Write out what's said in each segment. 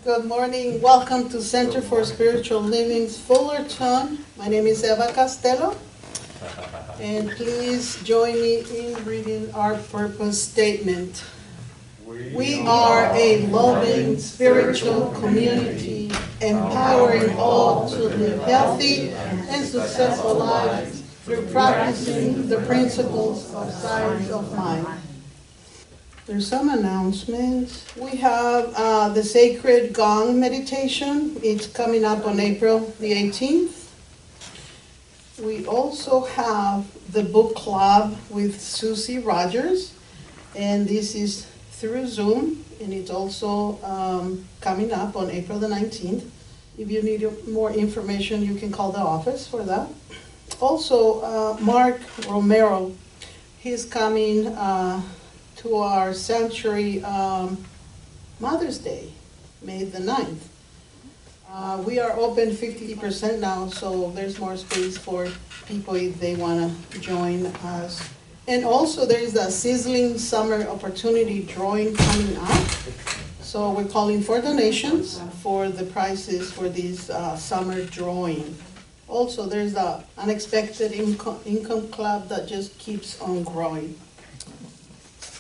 Good morning. Welcome to Center for Spiritual Living's Fullerton. My name is Eva Castelo. And please join me in reading our purpose statement. We are a loving spiritual community, empowering all to live healthy and successful lives through practicing the principles of science of mind. There's some announcements. We have the Sacred Gong Meditation. It's coming up on April the 18th. We also have the book club with Susie Rogers, and this is through Zoom, and it's also coming up on April the 19th. If you need more information, you can call the office for that. Also, Mark Romero, he's coming to our Sanctuary Mother's Day, May the 9th. We are open 50% now, so there's more space for people if they want to join us. And also there is a sizzling summer opportunity drawing coming up. So we're calling for donations for the prizes for this summer drawing. Also there's the Unexpected Income Club that just keeps on growing.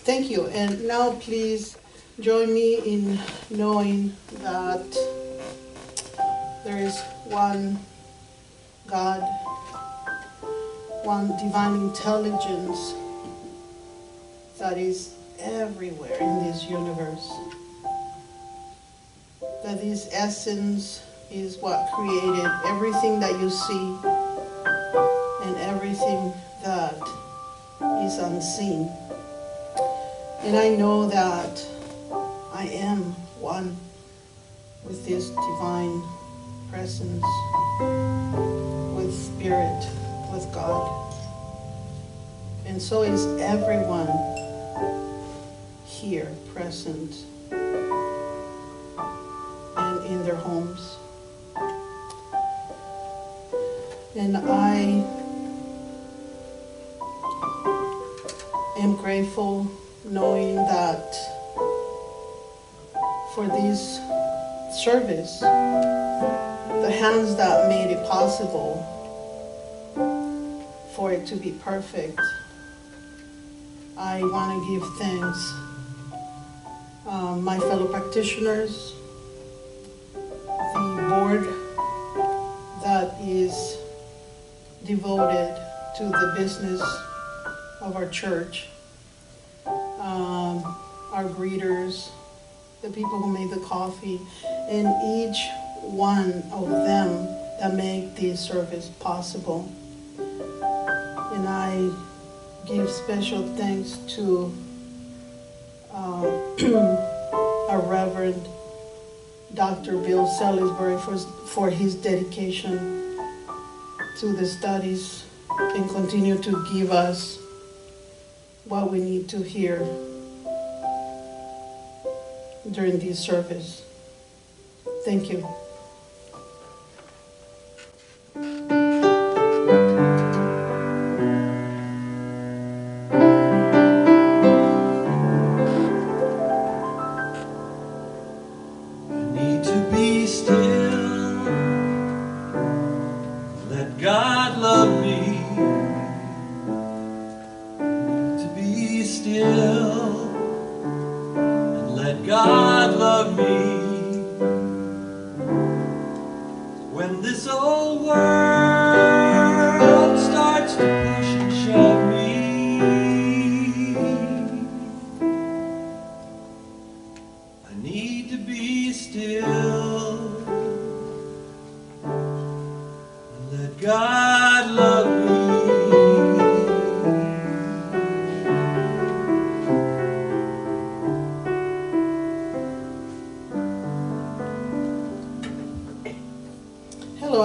Thank you. And now please join me in knowing that there is one God, one divine intelligence that is everywhere in this universe. That this essence is what created everything that you see and everything that is unseen. And I know that I am one with this divine presence, with Spirit, with God. And so is everyone here present and in their homes. And I am grateful knowing that for this service, the hands that made it possible for it to be perfect, I want to give thanks. My fellow practitioners, the board that is devoted to the business of our church, our greeters, the people who made the coffee, and each one of them that make this service possible. And I give special thanks to our Reverend Dr. Bill Salisbury for his dedication to the studies and continue to give us what we need to hear during this service. Thank you.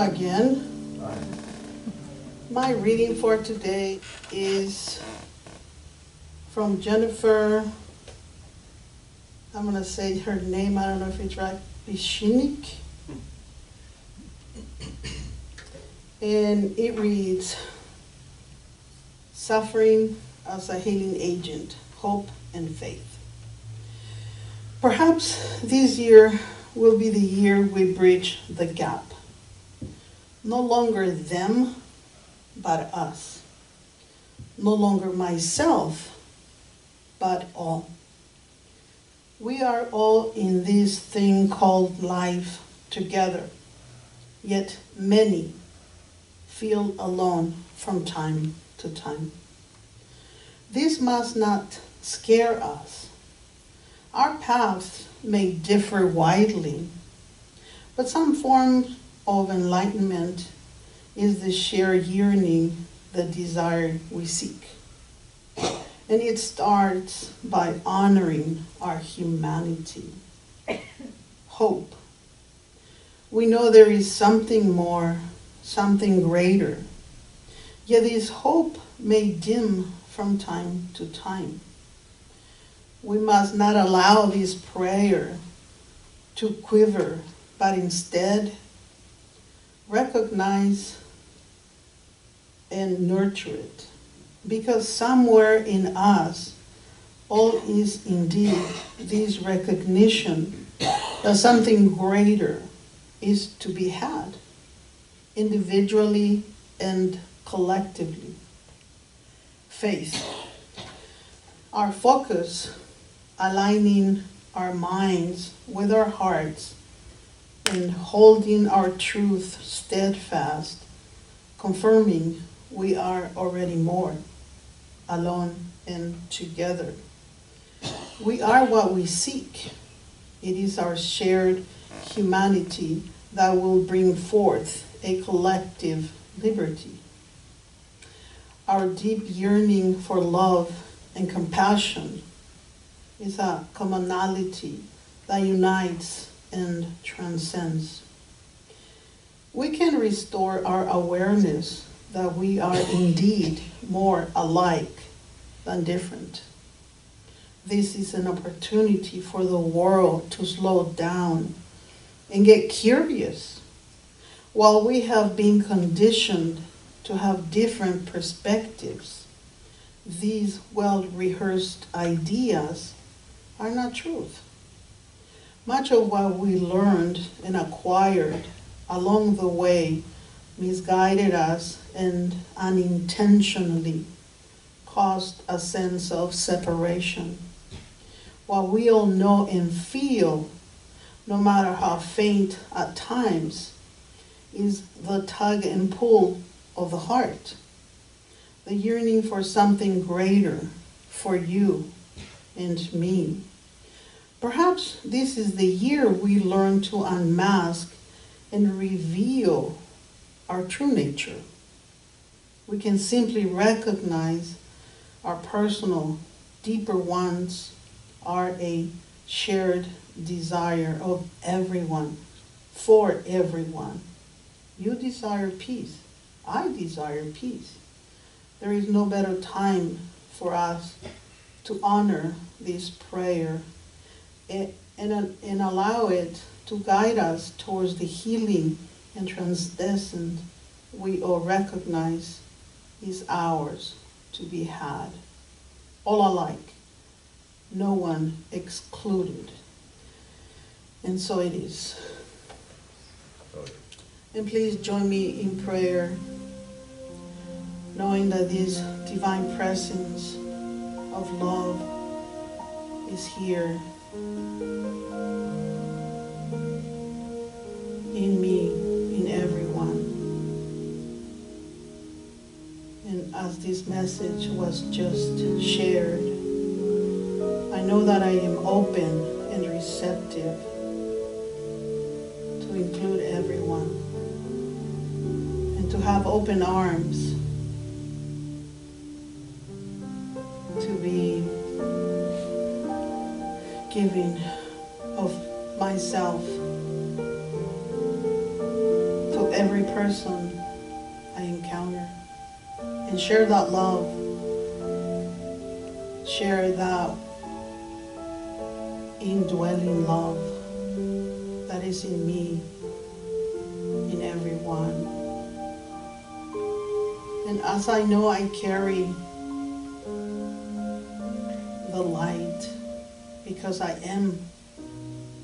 Again. My reading for today is from Jennifer, I'm going to say her name, I don't know if it's right, Bishinik. And it reads, Suffering as a Healing Agent, Hope and Faith. Perhaps this year will be the year we bridge the gap. No longer them, but us. No longer myself, but all. We are all in this thing called life together, yet many feel alone from time to time. This must not scare us. Our paths may differ widely, but some form of enlightenment is the shared yearning, the desire we seek. And it starts by honoring our humanity. Hope. We know there is something more, something greater. Yet this hope may dim from time to time. We must not allow this prayer to quiver, but instead recognize and nurture it. Because somewhere in us, all is indeed this recognition that something greater is to be had, individually and collectively. Faith. Our focus, aligning our minds with our hearts and holding our truth steadfast, confirming we are already more, alone and together. We are what we seek. It is our shared humanity that will bring forth a collective liberty. Our deep yearning for love and compassion is a commonality that unites and transcends. We can restore our awareness that we are indeed more alike than different. This is an opportunity for the world to slow down and get curious. While we have been conditioned to have different perspectives, these well-rehearsed ideas are not truth. Much of what we learned and acquired along the way misguided us and unintentionally caused a sense of separation. What we all know and feel, no matter how faint at times, is the tug and pull of the heart, the yearning for something greater for you and me. Perhaps this is the year we learn to unmask and reveal our true nature. We can simply recognize our personal, deeper ones are a shared desire of everyone, for everyone. You desire peace. I desire peace. There is no better time for us to honor this prayer and allow it to guide us towards the healing and transcendence we all recognize is ours to be had, all alike, no one excluded. And so it is. And please join me in prayer, knowing that this divine presence of love is here in me, in everyone. And as this message was just shared, I know that I am open and receptive to include everyone and to have open arms to be giving of myself to every person I encounter and share that love, share that indwelling love that is in me, in everyone. And as I know I carry the light, because I am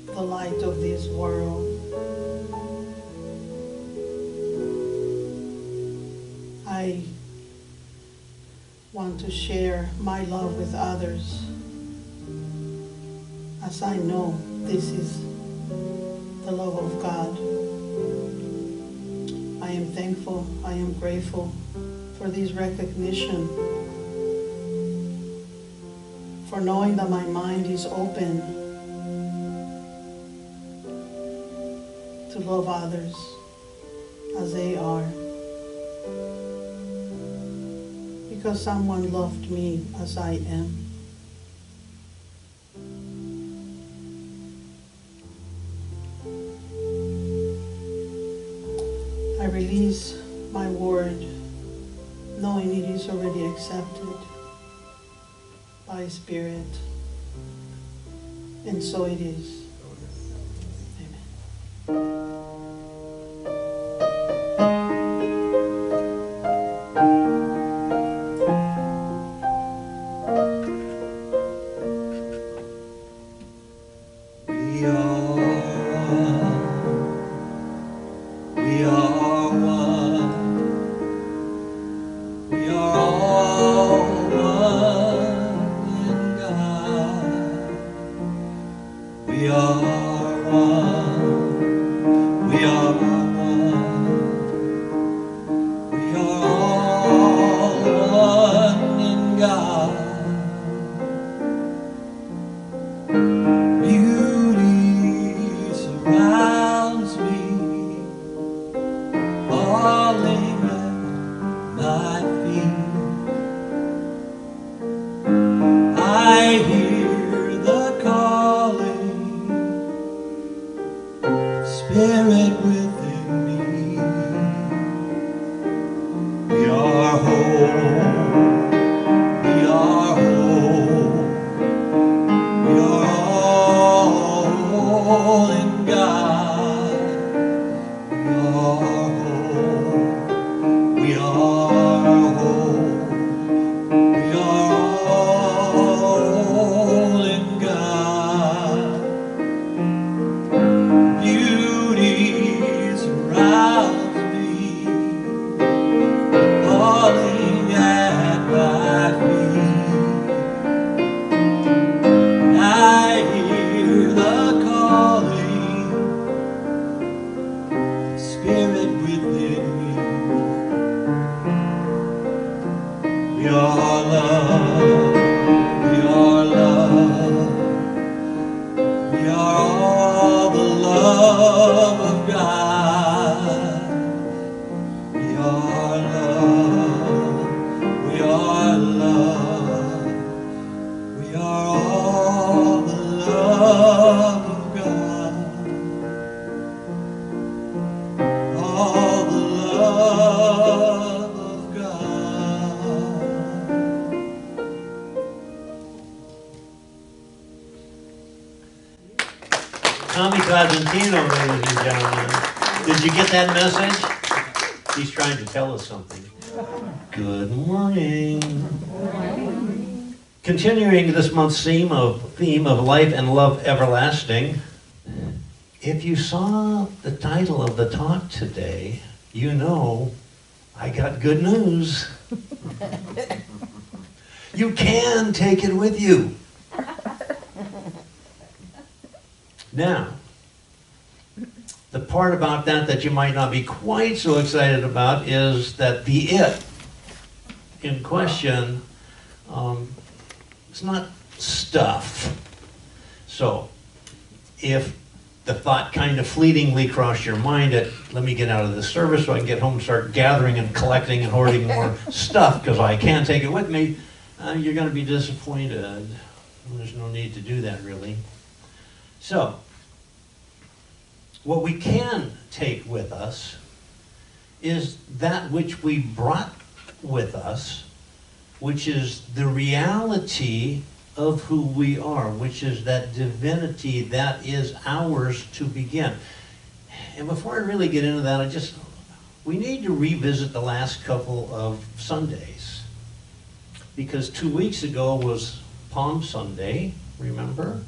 the the light of this world. I want to share my love with others, as I know this is the love of God. I am thankful, I am grateful for this recognition, for knowing that my mind is open to love others as they are, because someone loved me as I am. I release my word, knowing it is already accepted by Spirit, and so it is. Amen. Did you get that message? He's trying to tell us something. Good morning. Continuing this month's theme of life and love everlasting. If you saw the title of the talk today, you know I got good news. You can take it with you. Now, the part about that you might not be quite so excited about is that the it in question, it's not stuff. So, if the thought kind of fleetingly crossed your mind that, let me get out of this service so I can get home and start gathering and collecting and hoarding more stuff because I can't take it with me, you're going to be disappointed. There's no need to do that, really. So, what we can take with us is that which we brought with us, which is the reality of who we are, which is that divinity that is ours to begin. And before I really get into that, we need to revisit the last couple of Sundays. Because 2 weeks ago was Palm Sunday, remember?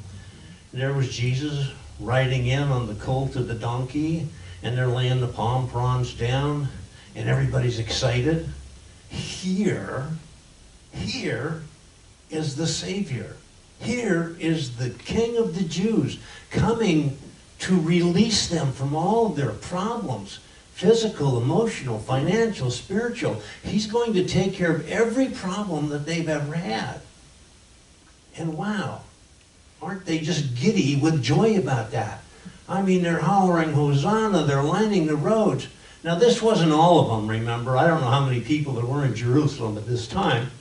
There was Jesus riding in on the colt of the donkey, and they're laying the palm fronds down, and everybody's excited. Here is the Savior. Here is the King of the Jews coming to release them from all of their problems, physical, emotional, financial, spiritual. He's going to take care of every problem that they've ever had. And wow, aren't they just giddy with joy about that? I mean, they're hollering Hosanna, they're lining the roads. Now, this wasn't all of them, remember. I don't know how many people there were in Jerusalem at this time.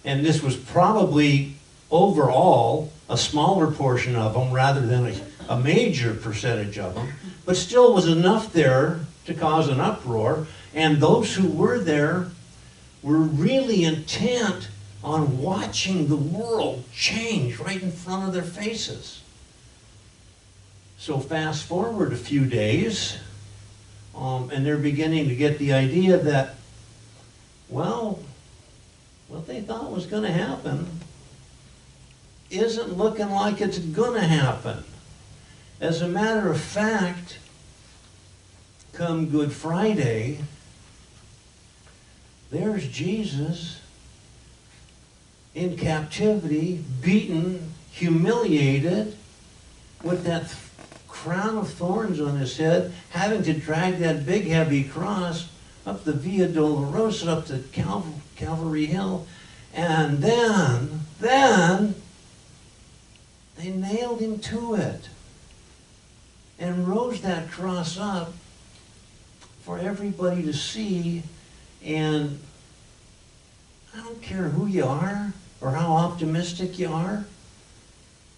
And this was probably overall a smaller portion of them rather than a major percentage of them. But still was enough there to cause an uproar. And those who were there were really intent on watching the world change right in front of their faces. So fast forward a few days, and they're beginning to get the idea that, well, what they thought was going to happen isn't looking like it's going to happen. As a matter of fact, come Good Friday, there's Jesus in captivity, beaten, humiliated, with that crown of thorns on his head, having to drag that big heavy cross up the Via Dolorosa, up to Calvary Hill. And then they nailed him to it and rose that cross up for everybody to see. And I don't care who you are or how optimistic you are,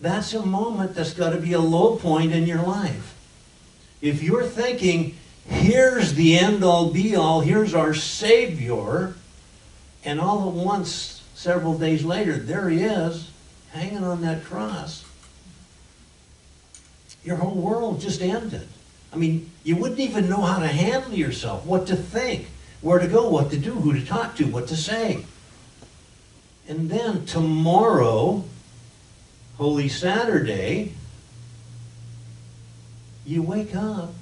that's a moment that's got to be a low point in your life. If you're thinking, here's the end-all be-all, here's our Savior, and all at once, several days later, there he is, hanging on that cross, your whole world just ended. I mean, you wouldn't even know how to handle yourself, what to think, where to go, what to do, who to talk to, what to say. And then tomorrow, Holy Saturday, you wake up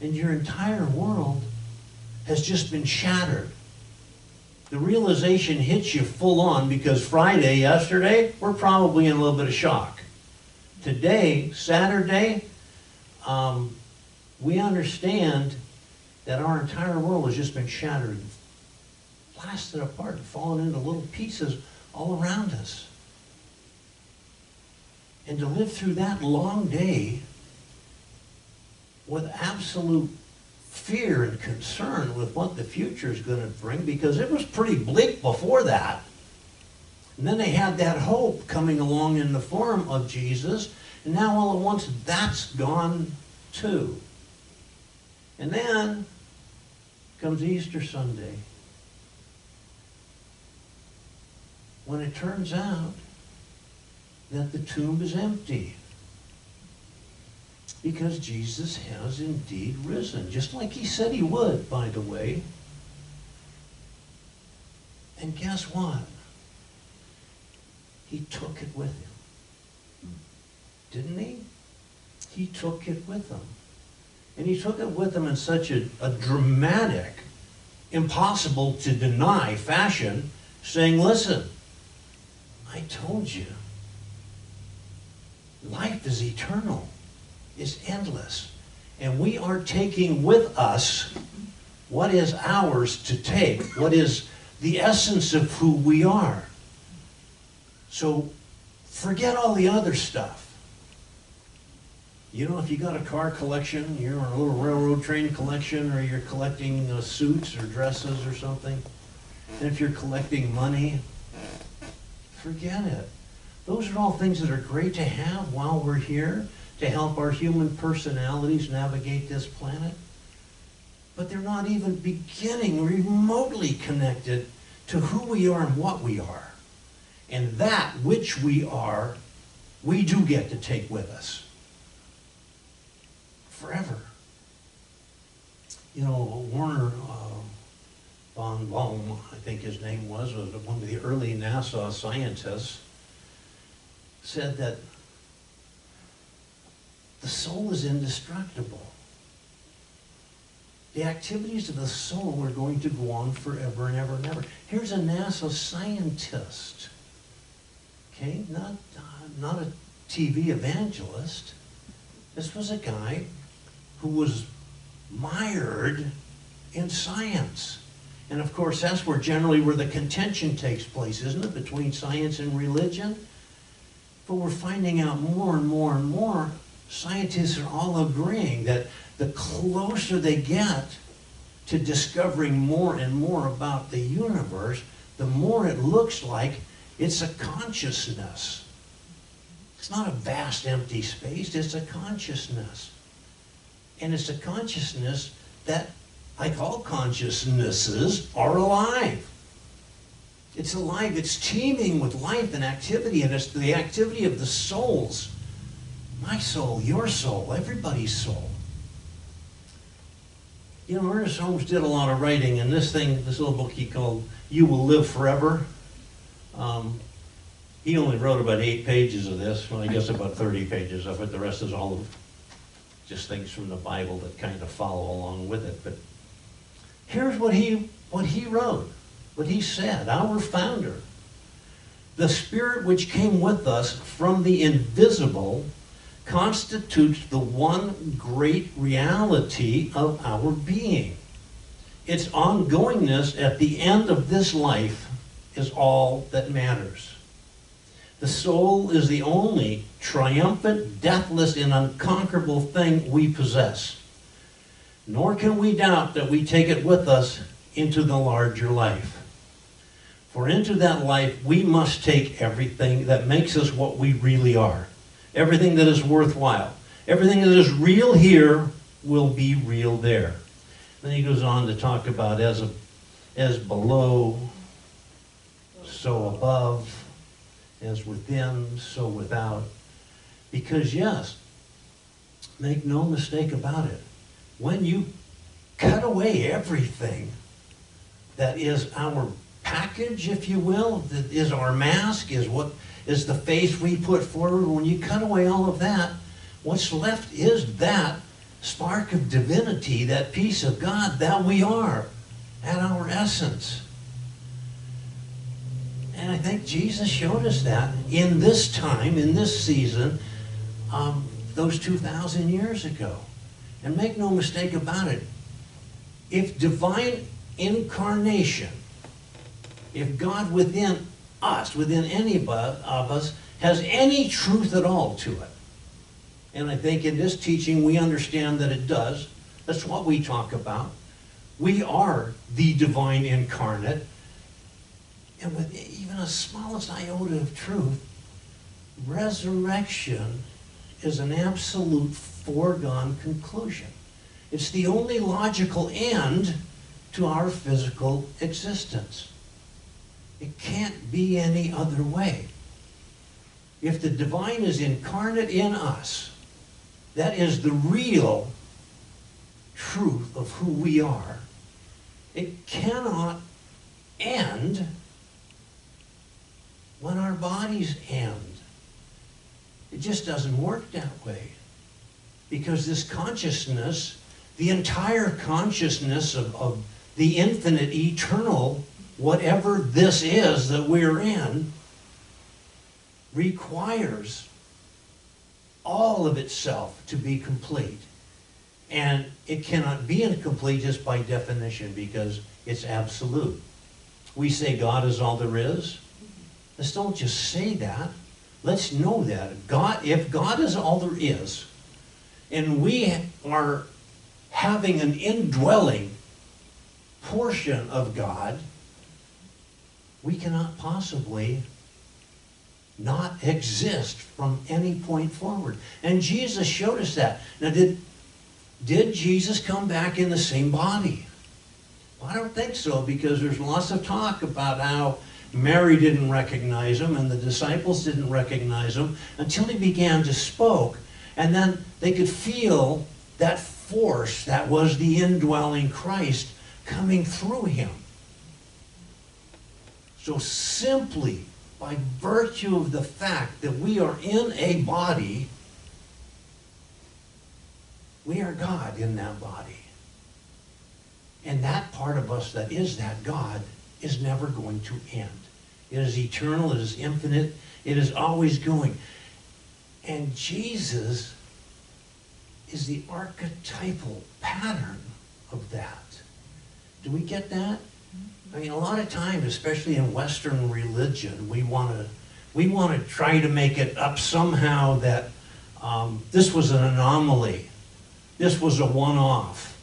and your entire world has just been shattered. The realization hits you full on because Friday, yesterday, we're probably in a little bit of shock. Today, Saturday, we understand that our entire world has just been shattered, blasted apart, and fallen into little pieces all around us. And to live through that long day with absolute fear and concern with what the future is going to bring, because it was pretty bleak before that. And then they had that hope coming along in the form of Jesus, and now all at once that's gone too. And then comes Easter Sunday, when it turns out that the tomb is empty. Because Jesus has indeed risen, just like he said he would, by the way. And guess what? He took it with him. Didn't he? He took it with him. And he took it with him in such a dramatic, impossible to deny fashion, saying, listen, I told you, life is eternal, is endless. And we are taking with us what is ours to take, what is the essence of who we are. So forget all the other stuff. You know, if you got a car collection, you're on a little railroad train collection, or you're collecting suits or dresses or something, and if you're collecting money, forget it. Those are all things that are great to have while we're here to help our human personalities navigate this planet. But they're not even beginning remotely connected to who we are and what we are. And that which we are, we do get to take with us forever. You know, Werner von Braun, I think his name was one of the early NASA scientists, said that the soul is indestructible. The activities of the soul are going to go on forever and ever and ever. Here's a NASA scientist, okay? Not a TV evangelist. This was a guy who was mired in science. And of course, that's where the contention takes place, isn't it? Between science and religion. But we're finding out more and more and more, scientists are all agreeing that the closer they get to discovering more and more about the universe, the more it looks like it's a consciousness. It's not a vast empty space, it's a consciousness. And it's a consciousness that, like all consciousnesses, are alive. It's alive, it's teeming with life and activity, and it's the activity of the souls. My soul, your soul, everybody's soul. You know, Ernest Holmes did a lot of writing, and this little book he called You Will Live Forever. He only wrote about 8 pages of this, well, I guess about 30 pages of it. The rest is all of just things from the Bible that kind of follow along with it. But here's what he wrote, what he said, our founder. The spirit which came with us from the invisible constitutes the one great reality of our being. Its ongoingness at the end of this life is all that matters. The soul is the only triumphant, deathless, and unconquerable thing we possess. Nor can we doubt that we take it with us into the larger life. For into that life we must take everything that makes us what we really are. Everything that is worthwhile. Everything that is real here will be real there. Then he goes on to talk about as below, so above, as within, so without. Because yes, make no mistake about it, when you cut away everything that is our package, if you will, that is our mask, is what is the face we put forward, when you cut away all of that, what's left is that spark of divinity, that piece of God that we are at our essence. And I think Jesus showed us that in this time, in this season, those 2,000 years ago. And make no mistake about it, if divine incarnation, if God within us, within any of us, has any truth at all to it, and I think in this teaching we understand that it does, that's what we talk about. We are the divine incarnate. And with even a smallest iota of truth, resurrection is an absolute foregone conclusion. It's the only logical end to our physical existence. It can't be any other way. If the divine is incarnate in us, that is the real truth of who we are. It cannot end when our bodies end. It just doesn't work that way. Because this consciousness, the entire consciousness of the infinite, eternal, whatever this is that we're in, requires all of itself to be complete. And it cannot be incomplete just by definition because it's absolute. We say God is all there is. Let's don't just say that. Let's know that. God, if God is all there is, and we are having an indwelling portion of God, we cannot possibly not exist from any point forward. And Jesus showed us that. Now, did Jesus come back in the same body? Well, I don't think so, because there's lots of talk about how Mary didn't recognize him and the disciples didn't recognize him until he began to spoke. And then they could feel that force that was the indwelling Christ coming through him. So simply by virtue of the fact that we are in a body, We are God in that body. And that part of us that is that God is never going to end. It is eternal, it is infinite, it is always going. And Jesus is the archetypal pattern of that. Do we get that? I mean, a lot of times, especially in Western religion, we want to try to make it up somehow that this was an anomaly. This was a one-off.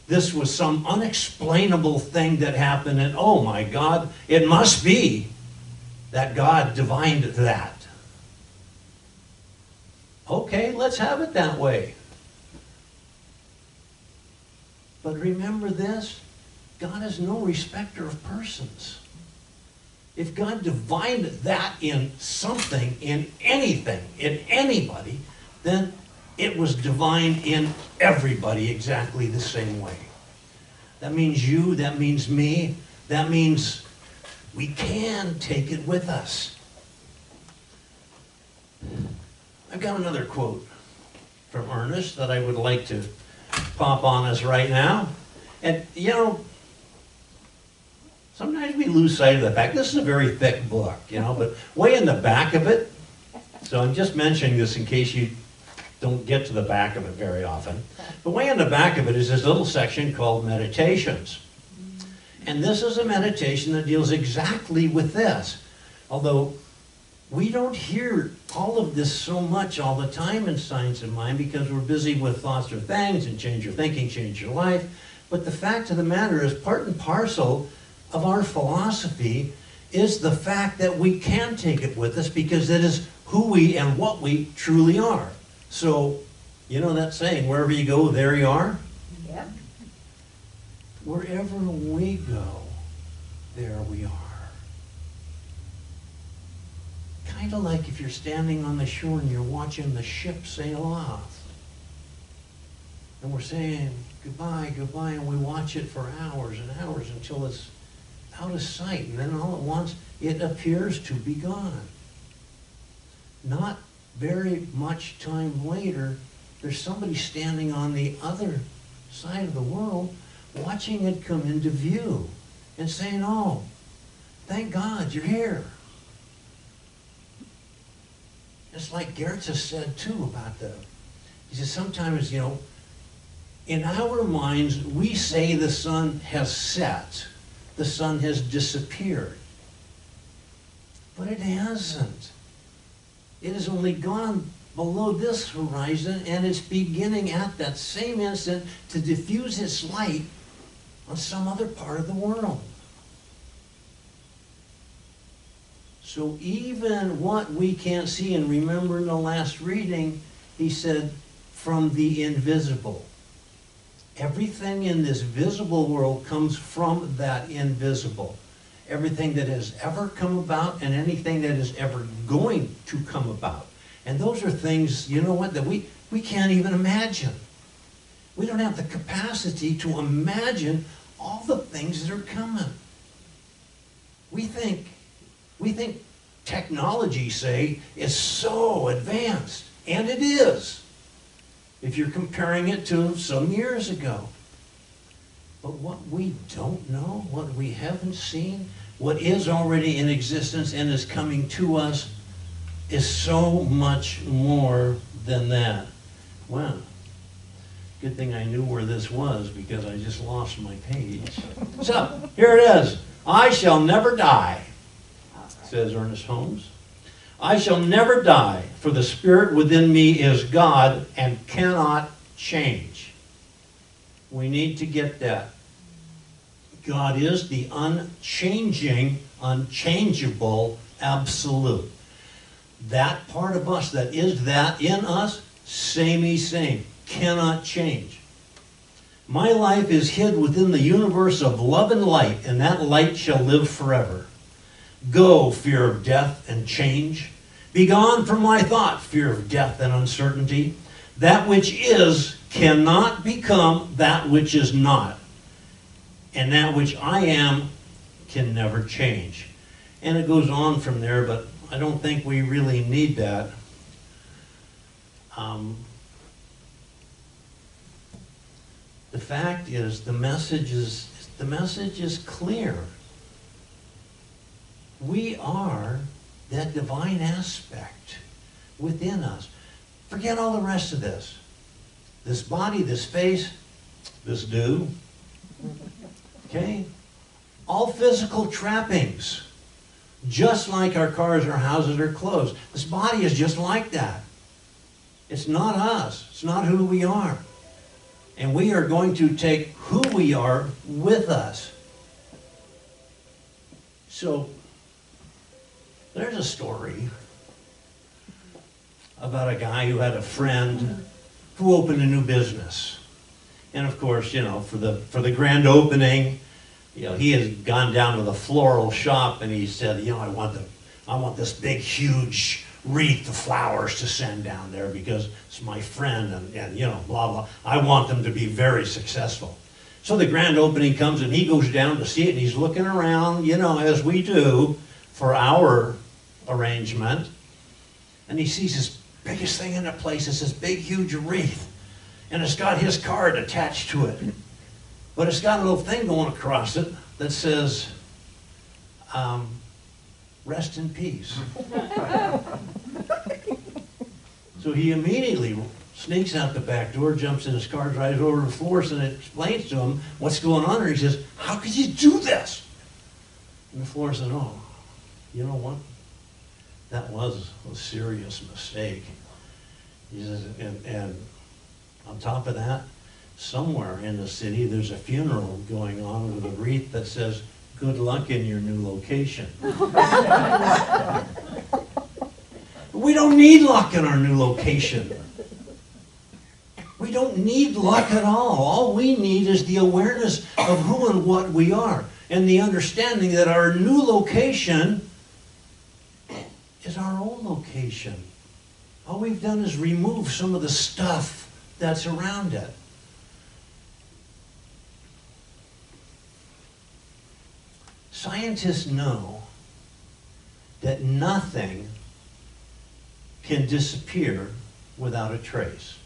This was some unexplainable thing that happened, and oh my God, it must be that God divined that. Okay, let's have it that way. But remember this, God is no respecter of persons. If God divined that in something, in anything, in anybody, then it was divine in everybody exactly the same way. That means you, that means me, that means we can take it with us. I've got another quote from Ernest that I would like to pop on us right now. And, you know, sometimes we lose sight of the fact, this is a very thick book, you know, but way in the back of it, so I'm just mentioning this in case you don't get to the back of it very often, but way in the back of it is this little section called Meditations. And this is a meditation that deals exactly with this. Although we don't hear all of this so much all the time in Science and Mind because we're busy with thoughts or things and change your thinking, change your life. But the fact of the matter is part and parcel of our philosophy is the fact that we can take it with us because it is who we and what we truly are. So, you know that saying, wherever you go, there you are? Yep. Wherever we go, there we are. Kind of like if you're standing on the shore and you're watching the ship sail off. And we're saying goodbye, goodbye, and we watch it for hours and hours until it's out of sight. And then all at once, it appears to be gone. Not very much time later, there's somebody standing on the other side of the world watching it come into view and saying, oh, thank God you're here. It's like Gertz has said too about he says sometimes, you know, in our minds, we say the sun has set, the sun has disappeared. But it hasn't. It has only gone below this horizon, and it's beginning at that same instant to diffuse its light on some other part of the world. So even what we can't see, and remember in the last reading, he said, from the invisible. Everything in this visible world comes from that invisible. Everything that has ever come about and anything that is ever going to come about. And those are things, you know what, that we can't even imagine. We don't have the capacity to imagine all the things that are coming. We think technology, say, is so advanced, and it is, if you're comparing it to some years ago. But what we don't know, what we haven't seen, what is already in existence and is coming to us is so much more than that. Wow. Good thing I knew where this was because I just lost my page. So, here it is. I shall never die, says Ernest Holmes. I shall never die, for the spirit within me is God and cannot change. We need to get that. God is the unchanging, unchangeable absolute. That part of us that is that in us, samey same, cannot change. My life is hid within the universe of love and light, and that light shall live forever. Go, fear of death and change. Be gone from my thought, fear of death and uncertainty. That which is cannot become that which is not. And that which I am can never change. And it goes on from there, but I don't think we really need that. The fact is, the message is clear. We are that divine aspect within us. Forget all the rest of this. This body, this face, this do. Okay? All physical trappings. Just like our cars, our houses, our clothes. This body is just like that. It's not us. It's not who we are. And we are going to take who we are with us. So, there's a story about a guy who had a friend who opened a new business. And of course, you know, for the grand opening, you know, he has gone down to the floral shop and he said, you know, I want this big, huge wreath of flowers to send down there because it's my friend and you know, blah, blah. I want them to be very successful. So the grand opening comes and he goes down to see it and he's looking around, you know, as we do for our arrangement. And he sees this biggest thing in the place. It's this big, huge wreath. And it's got his card attached to it. But it's got a little thing going across it that says, rest in peace. So he immediately sneaks out the back door, jumps in his car, drives over to Fullerton and explains to him what's going on. And he says, how could you do this? And Fullerton said, oh, you know what? That was a serious mistake. He says, and on top of that, somewhere in the city, there's a funeral going on with a wreath that says, good luck in your new location. We don't need luck in our new location. We don't need luck at all. All we need is the awareness of who and what we are, and the understanding that our new location is our old location. All we've done is remove some of the stuff that's around it. Scientists know that nothing can disappear without a trace.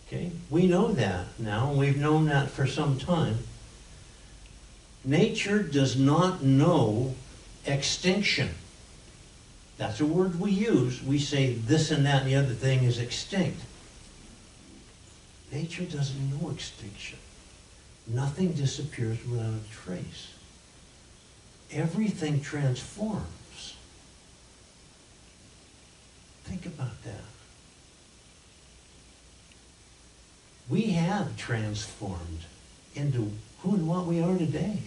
Okay? We know that now, and we've known that for some time. Nature does not know extinction. That's a word we use. We say this and that and the other thing is extinct. Nature doesn't know extinction. Nothing disappears without a trace. Everything transforms. Think about that. We have transformed into who and what we are today.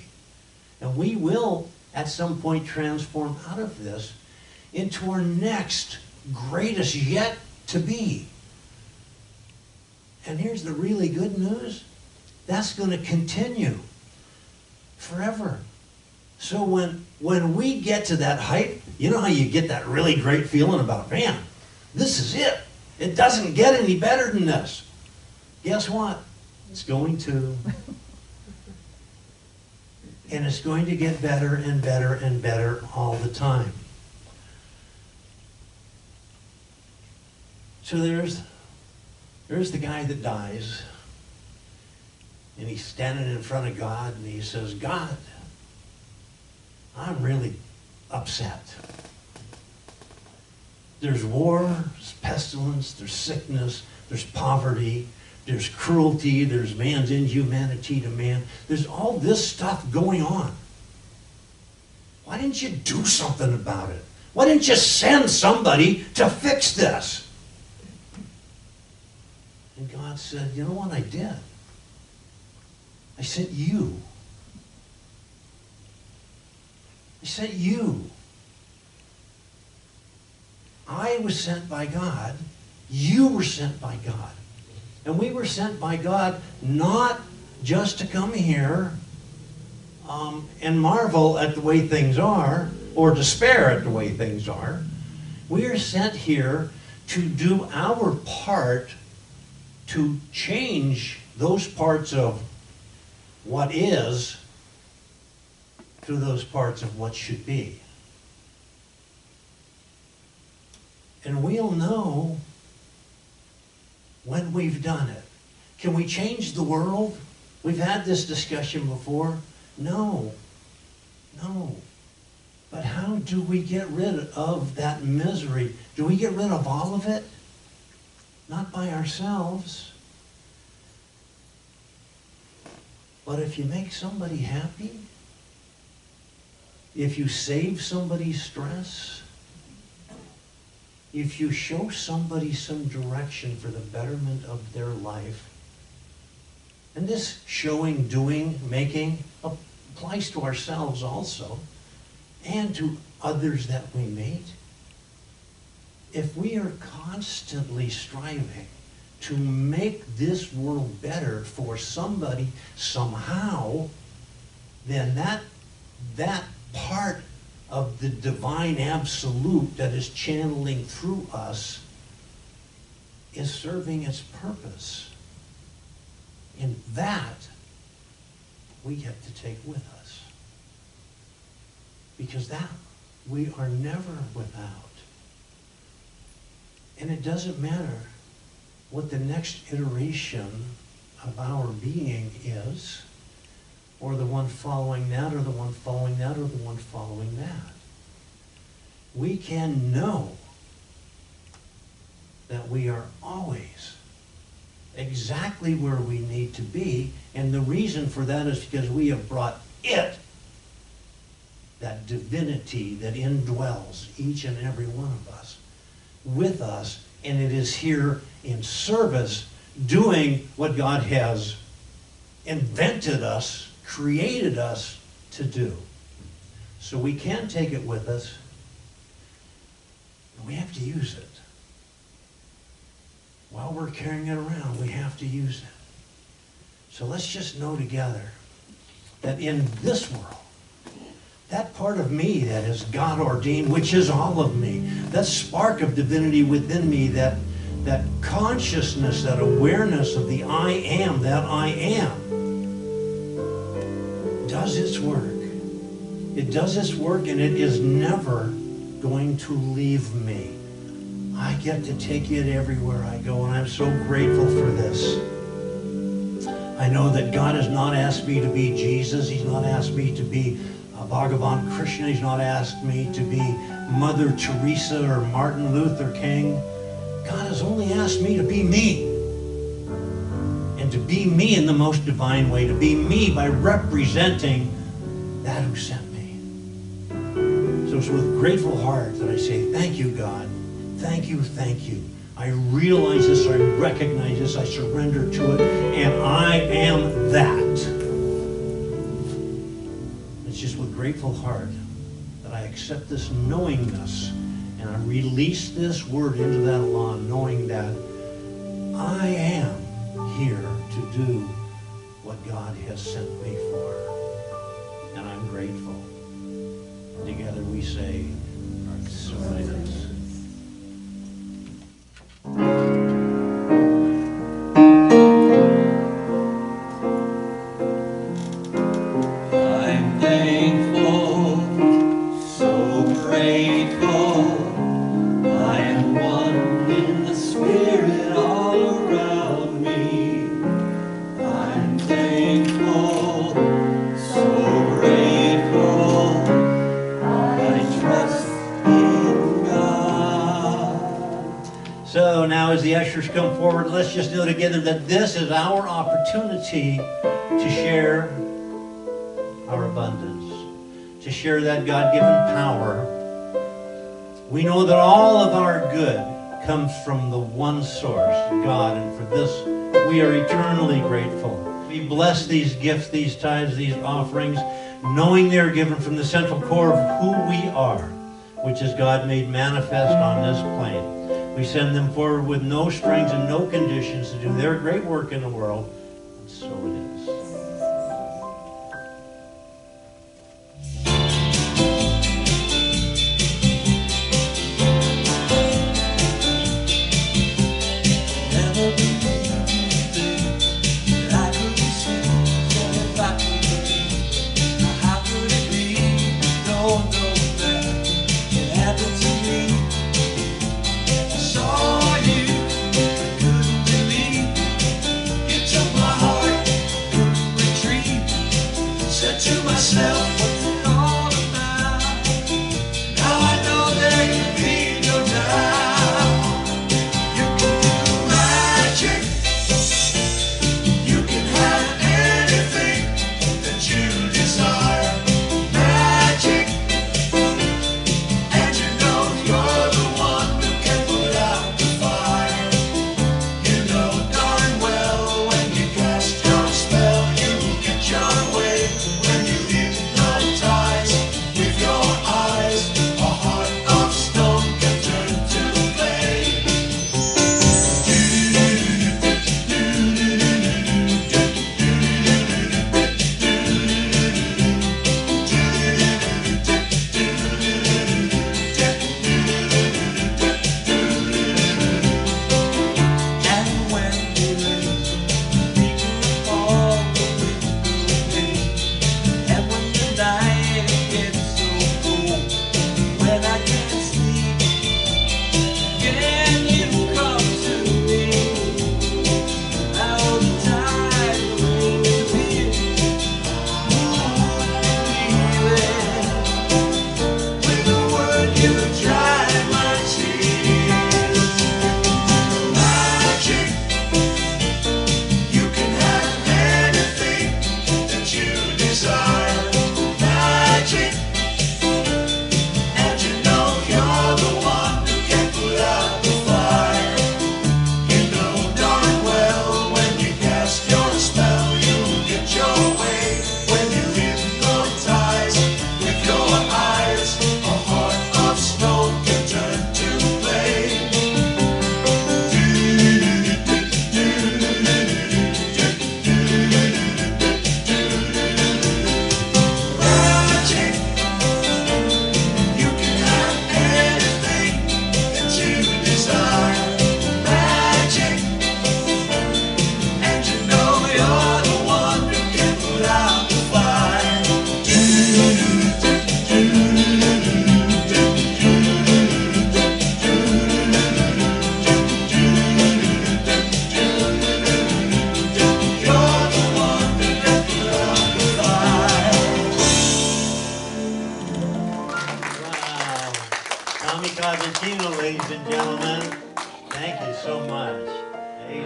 And we will, at some point, transform out of this into our next greatest yet to be. And here's the really good news. That's going to continue forever. So when we get to that height, you know how you get that really great feeling about, man, this is it. It doesn't get any better than this. Guess what? It's going to. And it's going to get better and better and better all the time. So there's the guy that dies. And he's standing in front of God and he says, God, I'm really upset. There's war, there's pestilence, there's sickness, there's poverty, there's cruelty, there's man's inhumanity to man. There's all this stuff going on. Why didn't you do something about it? Why didn't you send somebody to fix this? And God said, you know what I did? I sent you. I sent you. I was sent by God. You were sent by God. And we were sent by God not just to come here and marvel at the way things are or despair at the way things are. We are sent here to do our part to change those parts of what is to those parts of what should be. And we'll know when we've done it. Can we change the world? We've had this discussion before. No. But how do we get rid of that misery? Do we get rid of all of it? Not by ourselves. But if you make somebody happy, if you save somebody's stress, if you show somebody some direction for the betterment of their life, and this showing, doing, making applies to ourselves also, and to others that we meet. If we are constantly striving to make this world better for somebody somehow, then that part of the divine absolute that is channeling through us is serving its purpose. And that we get to take with us. Because that we are never without. And it doesn't matter what the next iteration of our being is, or the one following that, or the one following that, or the one following that. We can know that we are always exactly where we need to be, and the reason for that is because we have brought it, that divinity that indwells each and every one of us, with us, and it is here in service, doing what God has invented us, created us to do. So we can take it with us, but we have to use it. While we're carrying it around, we have to use it. So let's just know together that in this world, that part of me that is God ordained, which is all of me, that spark of divinity within me, that consciousness, that awareness of the I am, that I am, does its work. It does its work, and it is never going to leave me. I get to take it everywhere I go, and I'm so grateful for this. I know that God has not asked me to be Jesus. He's not asked me to be a Bhagavan Krishna. He's not asked me to be Mother Teresa or Martin Luther King. God has only asked me to be me. And to be me in the most divine way. To be me by representing that who sent me. So it's with grateful heart that I say, thank you, God. Thank you, thank you. I realize this, I recognize this, I surrender to it, and I am that. It's just with grateful heart that I accept this knowingness, and I release this word into that law, knowing that I am here to do what God has sent me for. And I'm grateful. Together we say, so it is. I'm thankful, so grateful. I am one in the Spirit all around me. I'm thankful, so grateful. I trust in God. So now as the ushers come forward, let's just know together that this is our opportunity to share our abundance, to share that God-given power. We know that all of our good comes from the one source, God, and for this we are eternally grateful. We bless these gifts, these tithes, these offerings, knowing they are given from the central core of who we are, which is God made manifest on this plane. We send them forward with no strings and no conditions to do their great work in the world, and so it is. Saw you, couldn't believe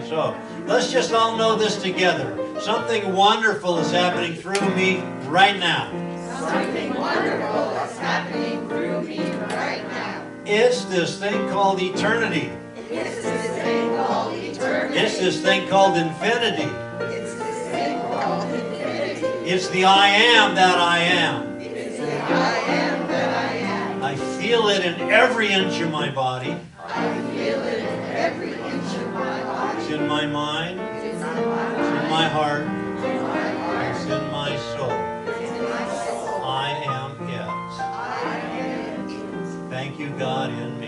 So let's just all know this together. Something wonderful is happening through me right now. Something wonderful is happening through me right now. It's this thing called eternity. It's this thing called eternity. It's this thing called infinity. It's this thing called infinity. It's the I am that I am. It's the I am that I am. I feel it in every inch of my body. I feel it in every inch of my body. It's in my mind. It's in my It's in mind. my heart. It's in my heart. It's in my soul. It's in my soul. I am it. I am it. Thank you, God, in